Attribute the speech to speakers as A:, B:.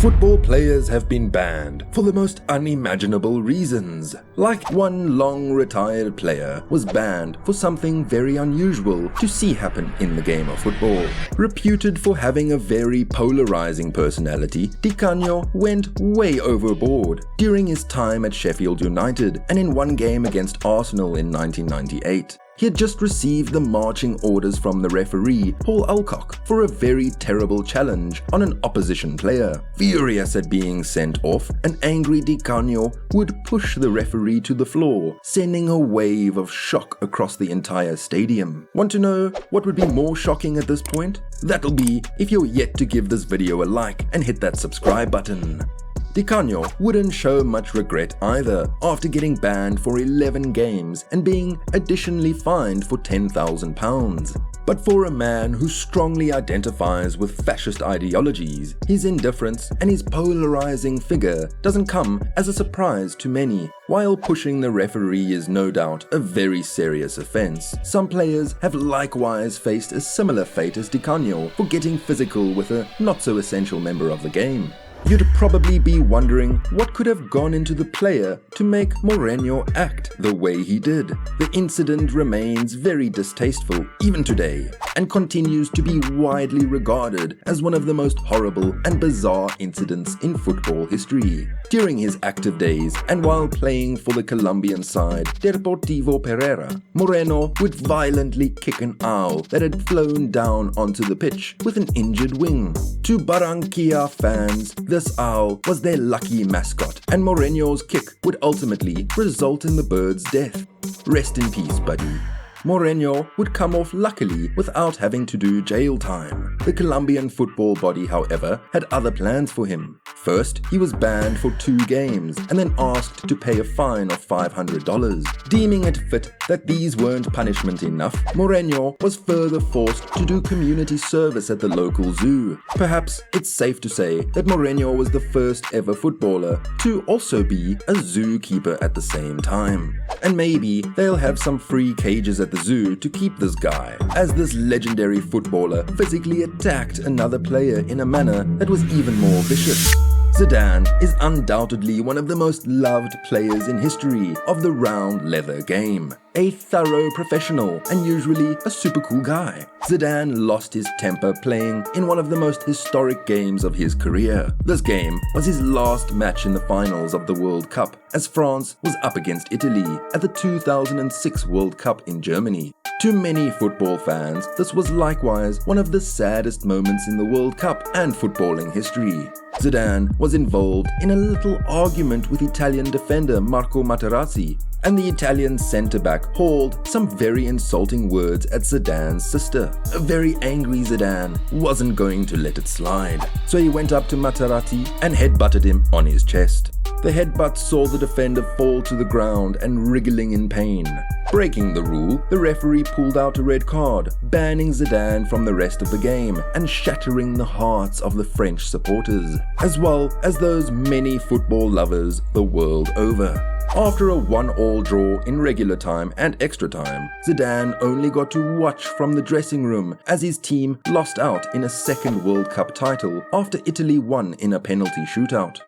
A: Football players have been banned for the most unimaginable reasons. Like one long retired player was banned for something very unusual to see happen in the game of football. Reputed for having a very polarizing personality, Di Canio went way overboard during his time at Sheffield United and in one game against Arsenal in 1998. He had just received the marching orders from the referee, Paul Alcock, for a very terrible challenge on an opposition player. Furious at being sent off, an angry Di Canio would push the referee to the floor, sending a wave of shock across the entire stadium. Want to know what would be more shocking at this point? That'll be if you're yet to give this video a like and hit that subscribe button. Di Canio wouldn't show much regret either after getting banned for 11 games and being additionally fined for £10,000. But for a man who strongly identifies with fascist ideologies, his indifference and his polarizing figure doesn't come as a surprise to many. While pushing the referee is no doubt a very serious offense, some players have likewise faced a similar fate as Di Canio for getting physical with a not-so-essential member of the game. You'd probably be wondering what could have gone into the player to make Moreno act the way he did. The incident remains very distasteful even today and continues to be widely regarded as one of the most horrible and bizarre incidents in football history. During his active days and while playing for the Colombian side Deportivo Pereira, Moreno would violently kick an owl that had flown down onto the pitch with an injured wing. To Barranquilla fans, this owl was their lucky mascot, and Moreno's kick would ultimately result in the bird's death. Rest in peace, buddy. Moreno would come off luckily without having to do jail time. The Colombian football body, however, had other plans for him. First, he was banned for 2 games and then asked to pay a fine of $500. Deeming it fit that these weren't punishment enough, Moreno was further forced to do community service at the local zoo. Perhaps it's safe to say that Moreno was the first ever footballer to also be a zookeeper at the same time. And maybe they'll have some free cages at the zoo to keep this guy, as this legendary footballer physically attacked another player in a manner that was even more vicious. Zidane is undoubtedly one of the most loved players in history of the round leather game. A thorough professional and usually a super cool guy, Zidane lost his temper playing in one of the most historic games of his career. This game was his last match in the finals of the World Cup, as France was up against Italy at the 2006 World Cup in Germany. To many football fans, this was likewise one of the saddest moments in the World Cup and footballing history. Zidane was involved in a little argument with Italian defender Marco Materazzi, and the Italian centre-back hauled some very insulting words at Zidane's sister. A very angry Zidane wasn't going to let it slide, so he went up to Materazzi and headbutted him on his chest. The headbutt saw the defender fall to the ground and wriggling in pain. Breaking the rule, the referee pulled out a red card, banning Zidane from the rest of the game and shattering the hearts of the French supporters, as well as those many football lovers the world over. After a 1-1 draw in regular time and extra time, Zidane only got to watch from the dressing room as his team lost out in a second World Cup title after Italy won in a penalty shootout.